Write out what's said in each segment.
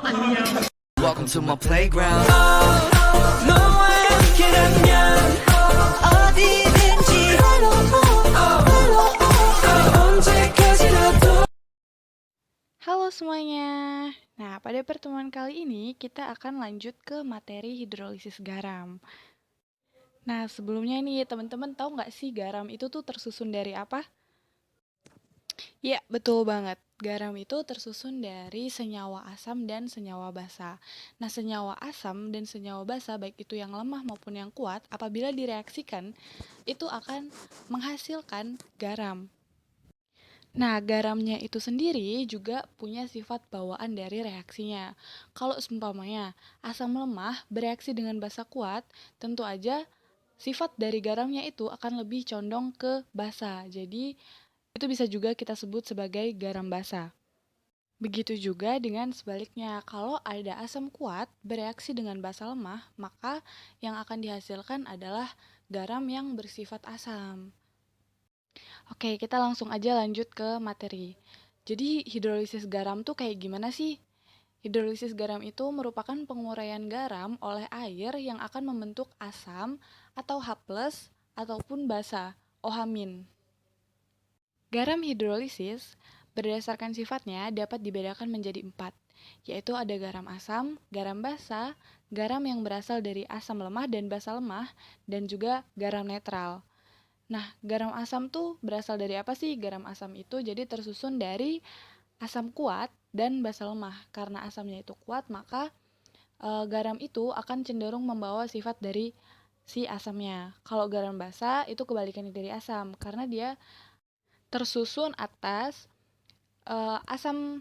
Welcome to my playground. 너와 함께라면 어디든지 언제까지라도. Halo semuanya. Nah, pada pertemuan kali ini kita akan lanjut ke materi hidrolisis garam. Nah, sebelumnya nih teman-teman tahu nggak sih garam itu tuh tersusun dari apa? Ya, betul banget. Garam itu tersusun dari senyawa asam dan senyawa basa. Nah, senyawa asam dan senyawa basa baik itu yang lemah maupun yang kuat, apabila direaksikan itu akan menghasilkan garam. Nah, garamnya itu sendiri juga punya sifat bawaan dari reaksinya. Kalau seumpamanya asam lemah bereaksi dengan basa kuat, tentu aja sifat dari garamnya itu akan lebih condong ke basa. Jadi, itu bisa juga kita sebut sebagai garam basa. Begitu juga dengan sebaliknya, kalau ada asam kuat bereaksi dengan basa lemah, maka yang akan dihasilkan adalah garam yang bersifat asam. Oke, kita langsung aja lanjut ke materi. Jadi, hidrolisis garam tuh kayak gimana sih? Hidrolisis garam itu merupakan penguraian garam oleh air yang akan membentuk asam atau H+, ataupun basa, OH-. Garam hidrolisis berdasarkan sifatnya dapat dibedakan menjadi 4, yaitu ada garam asam, garam basa, garam yang berasal dari asam lemah dan basa lemah, dan juga garam netral. Nah, garam asam tuh berasal dari apa sih? Garam asam itu jadi tersusun dari asam kuat dan basa lemah. Karena asamnya itu kuat, maka garam itu akan cenderung membawa sifat dari si asamnya. Kalau garam basa itu kebalikannya dari asam, karena dia tersusun atas asam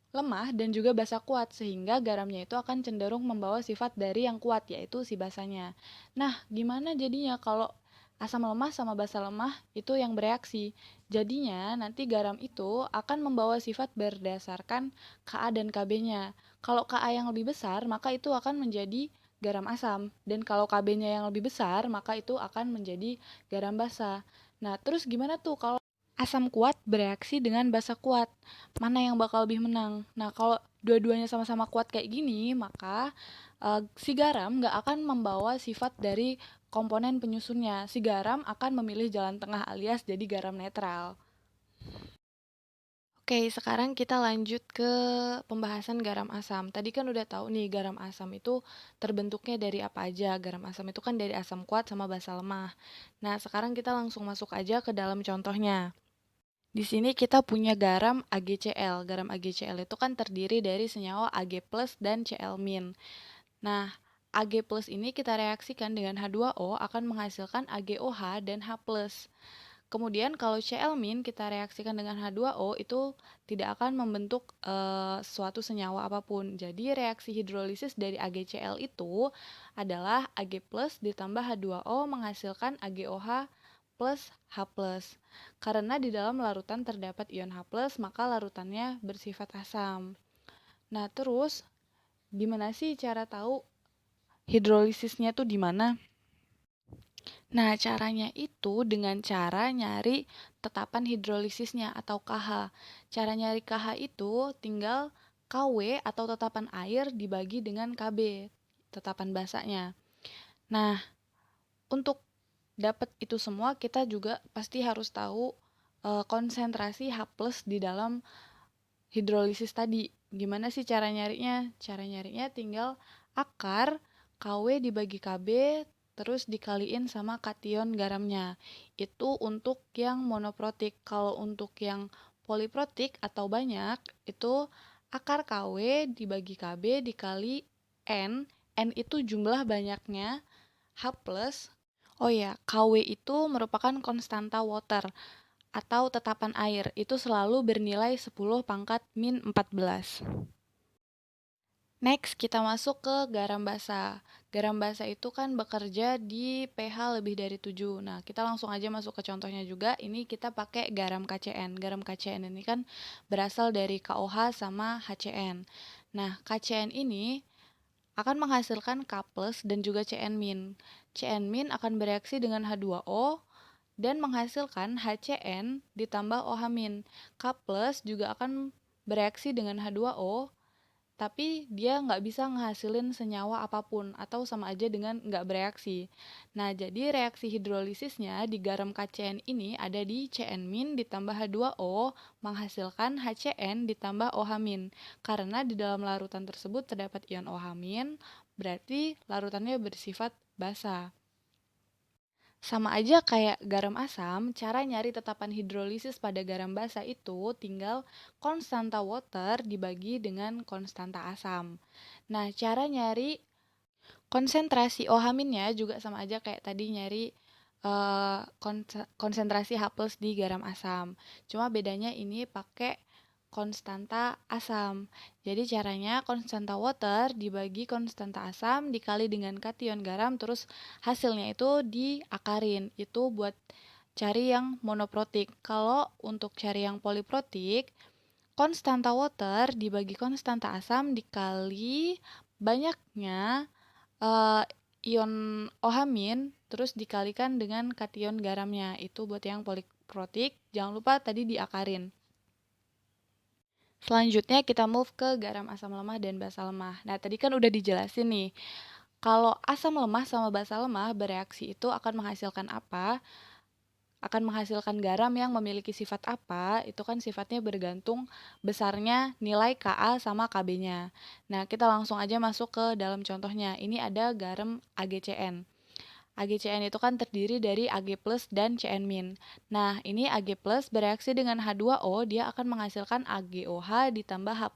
lemah dan juga basa kuat, sehingga garamnya itu akan cenderung membawa sifat dari yang kuat, yaitu si basanya. Nah, gimana jadinya kalau asam lemah sama basa lemah itu yang bereaksi? Jadinya nanti garam itu akan membawa sifat berdasarkan Ka dan Kb-nya. Kalau Ka yang lebih besar, maka itu akan menjadi garam asam, dan kalau Kb-nya yang lebih besar, maka itu akan menjadi garam basa. Nah, terus gimana tuh kalau asam kuat bereaksi dengan basa kuat? Mana yang bakal lebih menang? Nah, kalau dua-duanya sama-sama kuat kayak gini, maka si garam nggak akan membawa sifat dari komponen penyusunnya. Si garam akan memilih jalan tengah alias jadi garam netral. Oke, sekarang kita lanjut ke pembahasan garam asam. Tadi kan udah tahu nih garam asam itu terbentuknya dari apa aja. Garam asam itu kan dari asam kuat sama basa lemah. Nah, sekarang kita langsung masuk aja ke dalam contohnya. Di sini kita punya garam AgCl. Garam AgCl itu kan terdiri dari senyawa Ag+ dan Cl-. Nah, Ag+ ini kita reaksikan dengan H2O akan menghasilkan AgOH dan H+. Kemudian kalau Cl- kita reaksikan dengan H2O itu tidak akan membentuk suatu senyawa apapun. Jadi reaksi hidrolisis dari AgCl itu adalah Ag+ ditambah H2O menghasilkan AgOH plus H+. Karena di dalam larutan terdapat ion H+, maka larutannya bersifat asam. Nah, terus gimana sih cara tahu hidrolisisnya tuh di mana? Nah, caranya itu dengan cara nyari tetapan hidrolisisnya atau KH. Cara nyari KH itu tinggal KW atau tetapan air dibagi dengan KB, tetapan basanya. Nah, untuk dapat itu semua kita juga pasti harus tahu konsentrasi H+ di dalam hidrolisis tadi. Gimana sih cara nyarinya? Cara nyarinya tinggal akar KW dibagi KB terus dikaliin sama kation garamnya. Itu untuk yang monoprotik. Kalau untuk yang poliprotik atau banyak, itu akar KW dibagi KB dikali N. N itu jumlah banyaknya H+. Oh ya, KW itu merupakan konstanta water atau tetapan air. Itu selalu bernilai 10 pangkat min 14. Next, kita masuk ke garam basa. Garam basa itu kan bekerja di pH lebih dari 7. Nah, kita langsung aja masuk ke contohnya juga. Ini kita pakai garam KCN. Garam KCN ini kan berasal dari KOH sama HCN. Nah, KCN ini akan menghasilkan K+ dan juga Cn-. Cn- akan bereaksi dengan H2O dan menghasilkan HCN ditambah OH-. K+ juga akan bereaksi dengan H2O tapi dia nggak bisa ngehasilin senyawa apapun atau sama aja dengan nggak bereaksi. Nah, jadi reaksi hidrolisisnya di garam KCN ini ada di CN- ditambah H2O menghasilkan HCN ditambah OH-. Karena di dalam larutan tersebut terdapat ion OH-, berarti larutannya bersifat basa. Sama aja kayak garam asam, cara nyari tetapan hidrolisis pada garam basa itu tinggal konstanta water dibagi dengan konstanta asam. Nah, cara nyari konsentrasi OH-nya juga sama aja kayak tadi nyari konsentrasi H+ di garam asam. Cuma bedanya ini pakai konstanta asam. Jadi caranya konstanta water dibagi konstanta asam dikali dengan kation garam terus hasilnya itu diakarin. Itu buat cari yang monoprotik. Kalau untuk cari yang poliprotik, konstanta water dibagi konstanta asam dikali banyaknya eh, ion OH- terus dikalikan dengan kation garamnya. Itu buat yang poliprotik. Jangan lupa tadi diakarin. Selanjutnya kita move ke garam asam lemah dan basa lemah. Nah, tadi kan udah dijelasin nih. Kalau asam lemah sama basa lemah bereaksi itu akan menghasilkan apa? Akan menghasilkan garam yang memiliki sifat apa? Itu kan sifatnya bergantung besarnya nilai Ka sama Kb-nya. Nah, kita langsung aja masuk ke dalam contohnya. Ini ada garam AgCN. AgCN itu kan terdiri dari Ag+ dan Cn-. Nah, ini Ag+ bereaksi dengan H2O, dia akan menghasilkan AgOH ditambah H+.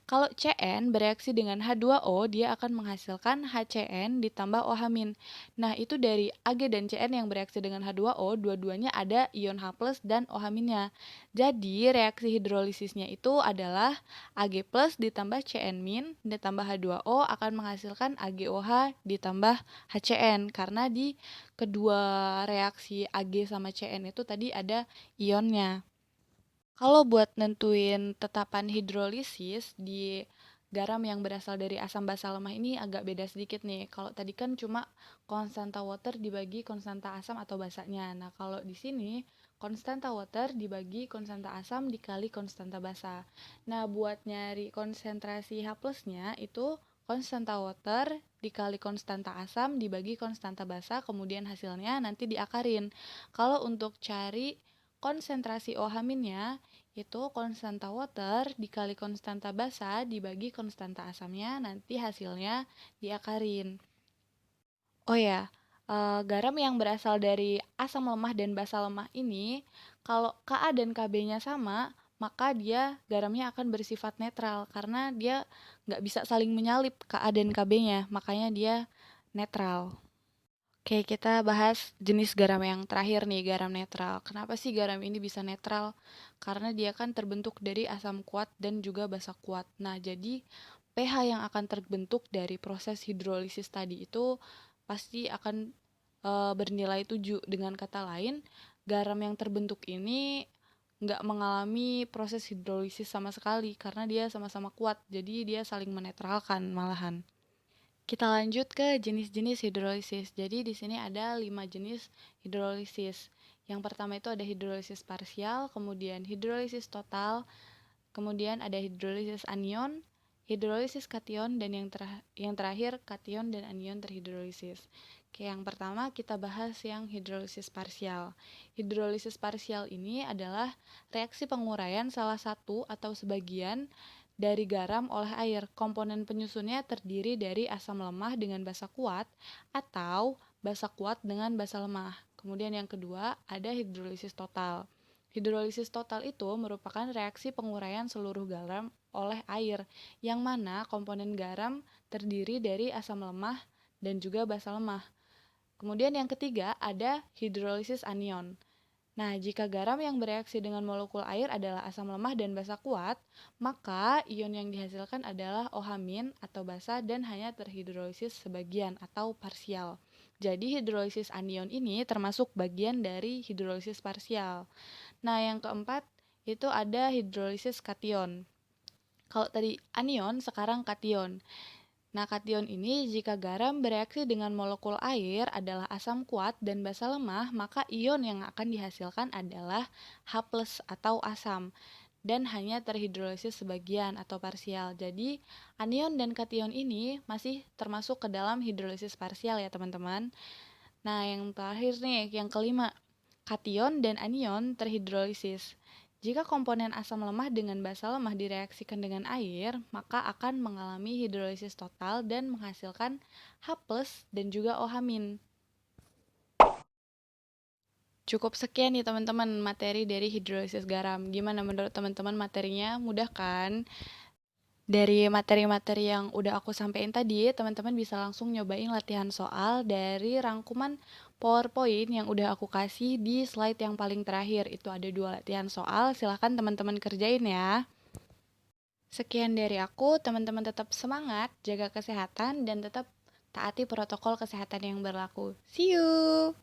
Kalau Cn bereaksi dengan H2O, dia akan menghasilkan HCN ditambah OH-. Nah, itu dari Ag dan Cn yang bereaksi dengan H2O, dua-duanya ada ion H+ dan OH-nya. Jadi, reaksi hidrolisisnya itu adalah Ag+ ditambah Cn- ditambah H2O akan menghasilkan AgOH ditambah HCN karena di kedua reaksi Ag sama Cn itu tadi ada ionnya. Kalau buat nentuin tetapan hidrolisis di garam yang berasal dari asam basa lemah ini agak beda sedikit nih. Kalau tadi kan cuma konstanta water dibagi konstanta asam atau basanya. Nah, kalau di sini konstanta water dibagi konstanta asam dikali konstanta basa. Nah, buat nyari konsentrasi H+-nya itu konstanta water dikali konstanta asam dibagi konstanta basa, kemudian hasilnya nanti diakarin. Kalau untuk cari konsentrasi OH-nya itu konstanta water dikali konstanta basa dibagi konstanta asamnya, nanti hasilnya diakarin. Oh ya, garam yang berasal dari asam lemah dan basa lemah ini, kalau Ka dan Kb-nya sama, maka dia garamnya akan bersifat netral karena dia nggak bisa saling menyalip Ka dan Kb-nya, makanya dia netral. Oke, kita bahas jenis garam yang terakhir nih, garam netral. Kenapa sih garam ini bisa netral? Karena dia kan terbentuk dari asam kuat dan juga basa kuat. Nah, jadi pH yang akan terbentuk dari proses hidrolisis tadi itu pasti akan bernilai 7. Dengan kata lain, garam yang terbentuk ini nggak mengalami proses hidrolisis sama sekali karena dia sama-sama kuat. Jadi dia saling menetralkan malahan. Kita lanjut ke jenis-jenis hidrolisis. Jadi di sini ada 5 jenis hidrolisis. Yang pertama itu ada hidrolisis parsial, kemudian hidrolisis total, kemudian ada hidrolisis anion, hidrolisis kation, dan yang terakhir kation dan anion terhidrolisis. Oke, yang pertama kita bahas yang hidrolisis parsial. Hidrolisis parsial ini adalah reaksi penguraian salah satu atau sebagian dari garam oleh air. Komponen penyusunnya terdiri dari asam lemah dengan basa kuat atau basa kuat dengan basa lemah. Kemudian yang kedua ada hidrolisis total. Hidrolisis total itu merupakan reaksi penguraian seluruh garam oleh air, yang mana komponen garam terdiri dari asam lemah dan juga basa lemah. Kemudian yang ketiga ada hidrolisis anion. Nah, jika garam yang bereaksi dengan molekul air adalah asam lemah dan basa kuat, maka ion yang dihasilkan adalah OH- atau basa dan hanya terhidrolisis sebagian atau parsial. Jadi hidrolisis anion ini termasuk bagian dari hidrolisis parsial. Nah, yang keempat itu ada hidrolisis kation. Kalau tadi anion, sekarang kation. Nah, kation ini jika garam bereaksi dengan molekul air adalah asam kuat dan basa lemah, maka ion yang akan dihasilkan adalah H+ atau asam. dan hanya terhidrolisis sebagian atau parsial. Jadi, anion dan kation ini masih termasuk ke dalam hidrolisis parsial ya teman-teman. Nah, yang terakhir nih, yang kelima, kation dan anion terhidrolisis. Jika komponen asam lemah dengan basa lemah direaksikan dengan air, maka akan mengalami hidrolisis total dan menghasilkan H+ dan juga OH-. Cukup sekian nih teman-teman materi dari hidrolisis garam. Gimana menurut teman-teman materinya? Mudah kan? Dari materi-materi yang udah aku sampaikan tadi, teman-teman bisa langsung nyobain latihan soal dari rangkuman PowerPoint yang udah aku kasih di slide yang paling terakhir. Itu ada 2 latihan soal, silahkan teman-teman kerjain ya. Sekian dari aku, teman-teman tetap semangat, jaga kesehatan, dan tetap taati protokol kesehatan yang berlaku. See you!